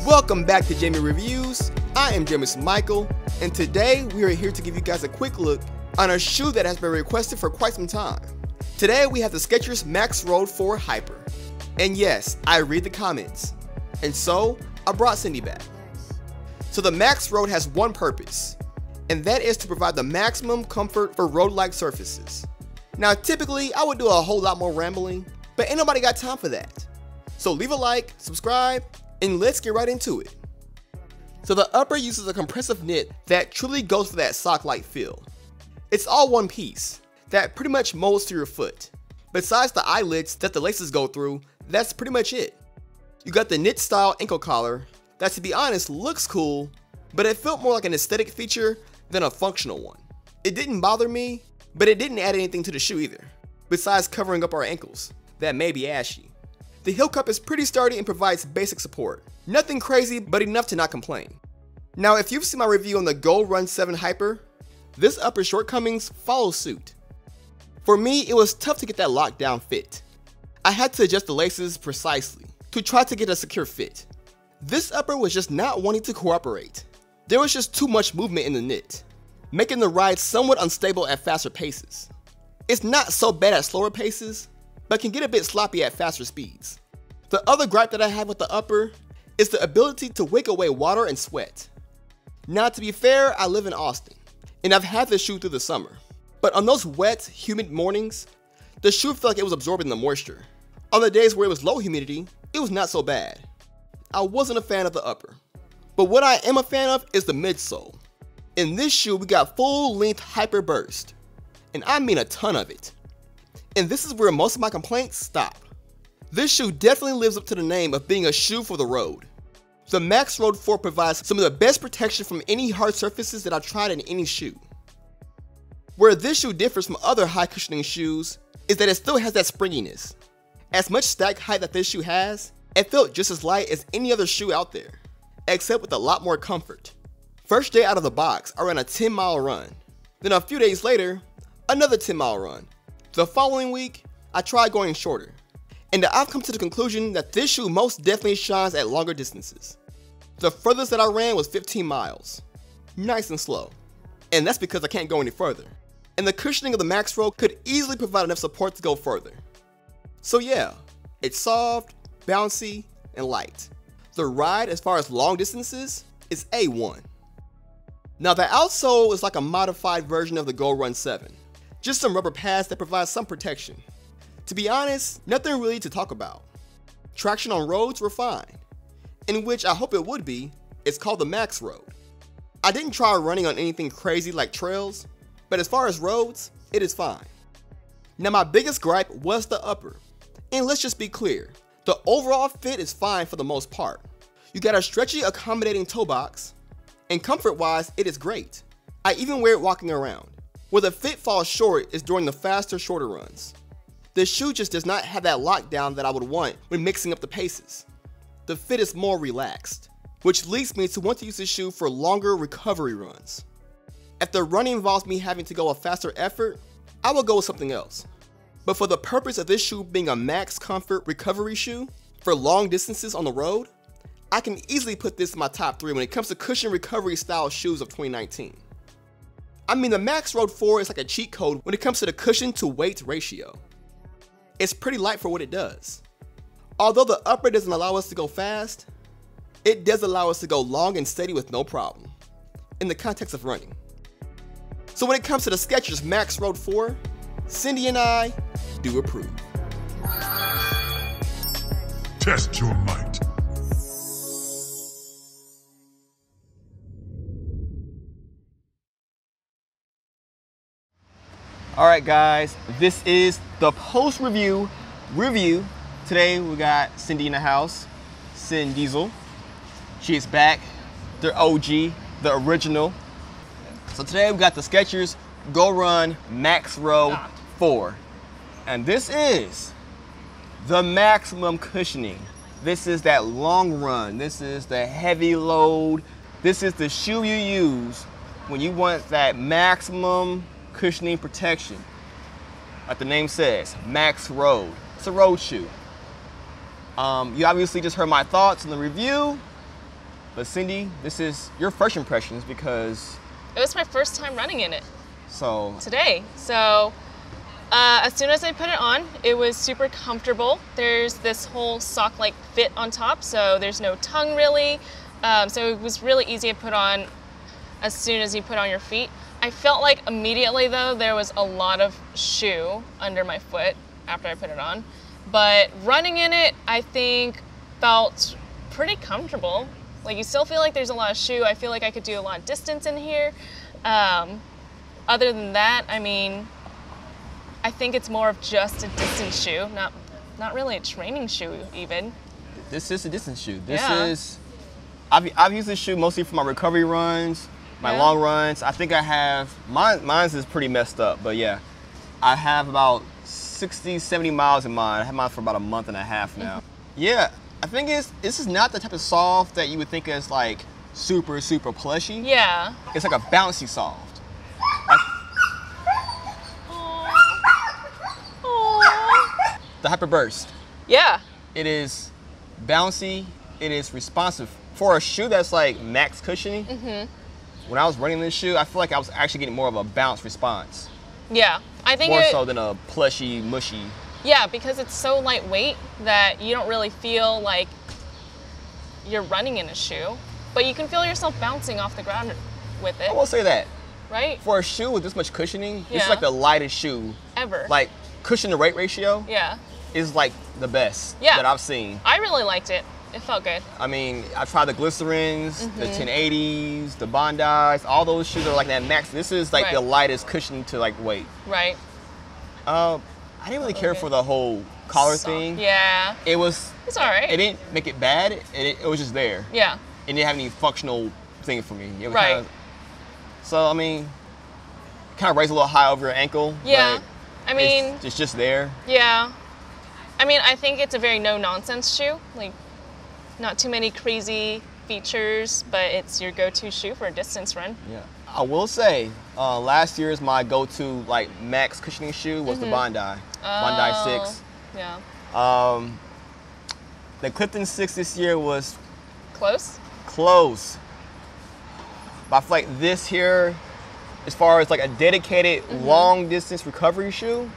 Welcome back to Jamie Reviews. I am James Michael, and today we are here to give you guys a quick look on a shoe that has been requested for quite some time. Today we have the Skechers Max Road 4 Hyper. And yes, I read the comments. And so, I brought Cindy back. So the Max Road has one purpose, and that is to provide the maximum comfort for road-like surfaces. Now typically, I would do a whole lot more rambling, but ain't nobody got time for that. So leave a like, subscribe, and let's get right into it. So the upper uses a compressive knit that truly goes for that sock-like feel. It's all one piece that pretty much molds to your foot. Besides the eyelets that the laces go through, that's pretty much it. You got the knit style ankle collar that, to be honest, looks cool, but it felt more like an aesthetic feature than a functional one. It didn't bother me, but it didn't add anything to the shoe either, besides covering up our ankles that may be ashy. The heel cup is pretty sturdy and provides basic support. Nothing crazy, but enough to not complain. Now, if you've seen my review on the Go Run 7 Hyper, this upper shortcomings follow suit. For me, it was tough to get that lockdown fit. I had to adjust the laces precisely to try to get a secure fit. This upper was just not wanting to cooperate. There was just too much movement in the knit, making the ride somewhat unstable at faster paces. It's not so bad at slower paces, but can get a bit sloppy at faster speeds. The other gripe that I have with the upper is the ability to wick away water and sweat. Now, to be fair, I live in Austin, and I've had this shoe through the summer. But on those wet, humid mornings, the shoe felt like it was absorbing the moisture. On the days where it was low humidity, it was not so bad. I wasn't a fan of the upper. But what I am a fan of is the midsole. In this shoe, we got full-length hyper burst, and I mean a ton of it. And this is where most of my complaints stop. This shoe definitely lives up to the name of being a shoe for the road. The Max Road 4 provides some of the best protection from any hard surfaces that I've tried in any shoe. Where this shoe differs from other high cushioning shoes is that it still has that springiness. As much stack height that this shoe has, it felt just as light as any other shoe out there, except with a lot more comfort. First day out of the box, I ran a 10-mile run. Then a few days later, another 10-mile run. The following week, I tried going shorter, and I've come to the conclusion that this shoe most definitely shines at longer distances. The furthest that I ran was 15 miles. Nice and slow. And that's because I can't go any further. And the cushioning of the Max Road could easily provide enough support to go further. So yeah, it's soft, bouncy, and light. The ride as far as long distances is A1. Now the outsole is like a modified version of the Go Run 7. Just some rubber pads that provide some protection. To be honest, nothing really to talk about. Traction on roads were fine, in which I hope it would be. It's called the Max Road. I didn't try running on anything crazy like trails, but as far as roads, it is fine. Now my biggest gripe was the upper, and let's just be clear, the overall fit is fine for the most part. You got a stretchy, accommodating toe box, and comfort-wise, it is great. I even wear it walking around. Where the fit falls short is during the faster, shorter runs. The shoe just does not have that lockdown that I would want when mixing up the paces. The fit is more relaxed, which leads me to want to use this shoe for longer recovery runs. If the running involves me having to go a faster effort, I will go with something else. But for the purpose of this shoe being a max comfort recovery shoe for long distances on the road, I can easily put this in my top 3 when it comes to cushion recovery style shoes of 2019. I mean, the Max Road 4 is like a cheat code when it comes to the cushion to weight ratio. It's pretty light for what it does. Although the upper doesn't allow us to go fast, it does allow us to go long and steady with no problem, in the context of running. So when it comes to the Skechers Max Road 4, Cindy and I do approve. Test your might. Alright guys, this is the post-review review. Today we got Cindy in the house, Cin Diesel. She is back, the OG, the original. So today we got the Skechers Go Run Max Road 4. And this is the maximum cushioning. This is that long run. This is the heavy load. This is the shoe you use when you want that maximum cushioning protection. Like the name says, Max Road. It's a road shoe. You obviously just heard my thoughts on the review. But Cindy, this is your first impressions because... It was my first time running in it. So... Today. So as soon as I put it on, it was super comfortable. There's this whole sock-like fit on top, so there's no tongue really. So it was really easy to put on as soon as you put on your feet. I felt like immediately though, there was a lot of shoe under my foot after I put it on. But running in it, I think felt pretty comfortable. Like you still feel like there's a lot of shoe. I feel like I could do a lot of distance in here. Other than that, I mean, I think it's more of just a distance shoe, not really a training shoe even. This is a distance shoe. I've used this shoe mostly for my recovery runs, my long runs. I think I have, mine's is pretty messed up, but yeah. I have about 60, 70 miles in mine. I have mine for about a month and a half now. Yeah, I think this is not the type of soft that you would think is like super, super plushy. Yeah. It's like a bouncy soft. The Hyperburst. Yeah. It is bouncy, it is responsive. For a shoe that's like max cushioning, when I was running this shoe, I feel like I was actually getting more of a bounce response. Yeah, I think more so than a plushy, mushy. Yeah, because it's so lightweight that you don't really feel like you're running in a shoe, but you can feel yourself bouncing off the ground with it. I will say that. Right? For a shoe with this much cushioning, this is like the lightest shoe ever. Like cushion to weight ratio. Yeah. Is like the best that I've seen. I really liked it. It felt good. I mean, I tried the Glycerins, the 1080s, the Bondis, all those shoes are like that max. This is like the lightest cushion to like weight. Right. I didn't really care for the whole collar thing. Yeah. It's all right. It didn't make it bad. It was just there. Yeah. It didn't have any functional thing for me. It was right. So I mean, kind of raised a little high over your ankle. Yeah. But I mean, it's just there. Yeah. I mean, I think it's a very no-nonsense shoe. Like, not too many crazy features, but it's your go-to shoe for a distance run. Yeah. I will say, last year's my go-to like max cushioning shoe was the Bondi. Bondi 6. Yeah. The Clifton 6 this year was close. Close. But I feel like this here, as far as like a dedicated long distance recovery shoe,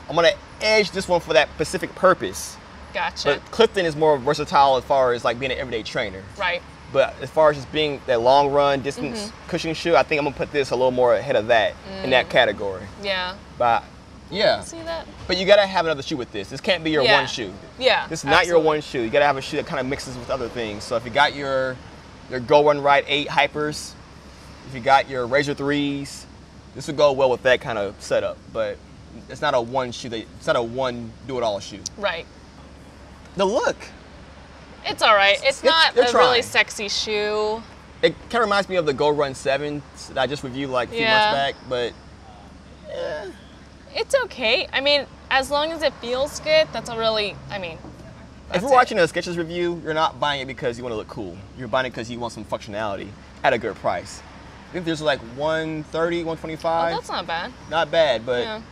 I'm gonna edge this one for that specific purpose. Gotcha. But Clifton is more versatile as far as like being an everyday trainer. Right. But as far as just being that long run distance cushioning shoe, I think I'm gonna put this a little more ahead of that in that category. Yeah. But yeah. I see that. But you gotta have another shoe with this. This can't be your one shoe. Yeah. This is not your one shoe. You gotta have a shoe that kind of mixes with other things. So if you got your Go Run Right 8 Hypers, if you got your Razor 3s, this would go well with that kind of setup. But it's not a one shoe. It's not a one do-it-all shoe. Right. The look. It's all right. It's not a really sexy shoe. It kind of reminds me of the Go Run 7 that I just reviewed like a few months back, but it's okay. I mean, as long as it feels good, that's a really, I mean, if you're watching a Skechers review, you're not buying it because you want to look cool. You're buying it because you want some functionality at a good price. I think there's like 130, 125. Oh, that's not bad. Not bad, but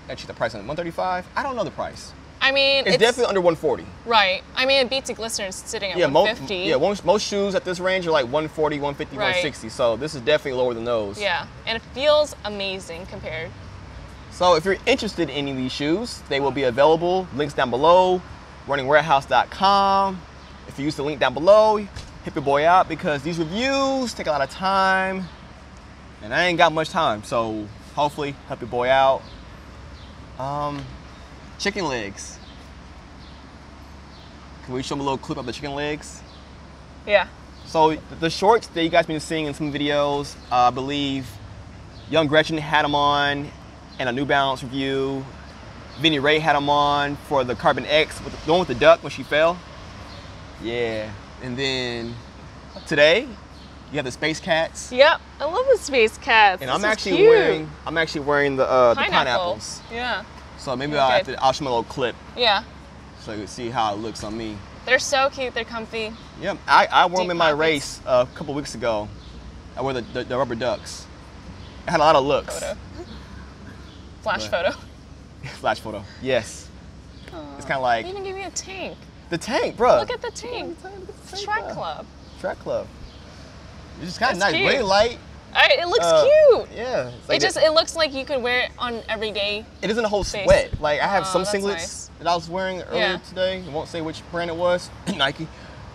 actually the price on it, 135? I don't know the price. I mean, it's definitely under 140. Right. I mean, it beats a Glycerin sitting at 150. Most shoes at this range are like 140, 150, 160. So this is definitely lower than those. Yeah, and it feels amazing compared. So if you're interested in any of these shoes, they will be available. Links down below, runningwarehouse.com. If you use the link down below, hit your boy out because these reviews take a lot of time and I ain't got much time. So hopefully help your boy out. Chicken legs. Can we show them a little clip of the chicken legs? Yeah. So the shorts that you guys been seeing in some videos, I believe Young Gretchen had them on in a New Balance review. Vinnie Ray had them on for the Carbon X, the one with the duck when she fell. Yeah. And then today, you have the Space Cats. Yep, I love the Space Cats. And I'm actually wearing the pineapples. Yeah. So maybe I'll show them a little clip. Yeah. So you can see how it looks on me. They're so cute. They're comfy. Yeah, I wore them in my race a couple weeks ago. I wore the rubber ducks. I had a lot of looks. Photo. Flash photo. Flash photo. Yes. Aww. It's kind of like. They even give you a tank. The tank, bro. Look at the tank. Track club. Track club. It's just kind of That's nice. cute. Really light. It looks cute. Yeah. It looks like you could wear it on every day. It isn't a whole sweat. Like I have some that's singlets nice. that I was wearing earlier today. I won't say which brand it was, Nike,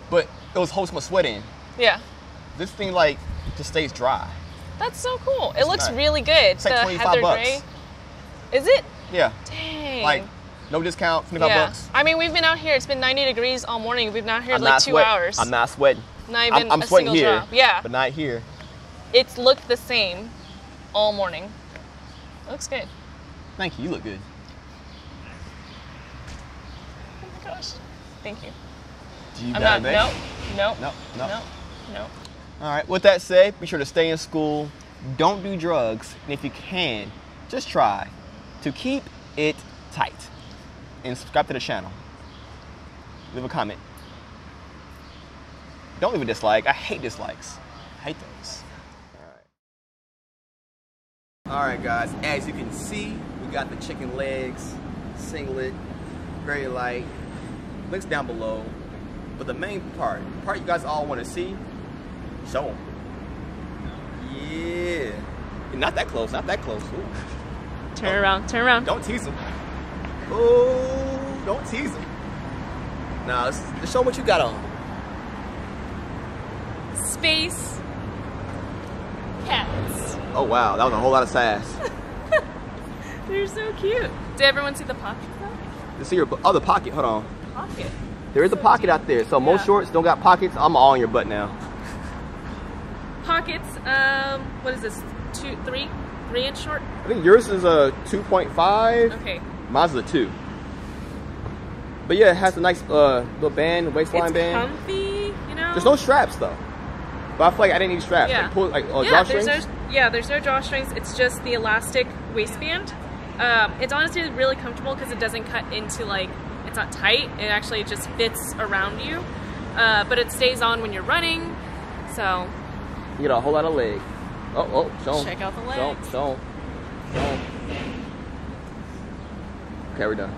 but it was holding my sweat in. Yeah. This thing like just stays dry. That's so cool. It looks really good. It's like 25 Heather bucks. Gray. Is it? Yeah. Dang. Like no discount, 25 bucks. I mean, we've been out here. It's been 90 degrees all morning. We've been out here I'm like not 2 sweating. hours. I'm not sweating. Not even I'm a sweating single here, drop. Yeah. but not here. It's looked the same all morning. It looks good. Thank you. You look good. Oh my gosh. Thank you. Do you I'm got not. it, babe? Nope. No. All right. With that said, be sure to stay in school. Don't do drugs, and if you can, just try to keep it tight. And subscribe to the channel. Leave a comment. Don't leave a dislike. I hate dislikes. I hate those. All right, guys. As you can see, we got the chicken legs singlet, very light. Links down below. But the main part, the part you guys all want to see, show them. Yeah. Not that close. Not that close. Ooh. Turn around. Turn around. Don't tease them. Oh, don't tease them. Now, let's show them what you got on. Space cats. Oh, wow. That was a whole lot of sass. They're so cute. Did everyone see the pocket though? You see your other pocket. Hold on. Pocket. There is a pocket out there. So most shorts don't got pockets. I'm all on your butt now. Pockets. What is this? 3-inch short? I think yours is a 2.5. Okay. Mine's a 2. But yeah, it has a nice little band, waistline band. It's comfy, you know. There's no straps though. But I feel like I didn't need straps. Yeah. Like, pull, like drawstrings. There's no drawstrings. It's just the elastic waistband. It's honestly really comfortable because it doesn't cut into like, it's not tight. It actually just fits around you. But it stays on when you're running. So. You get a whole lot of leg. Oh, show 'em. Check out the legs. Show 'em. Okay, we're done.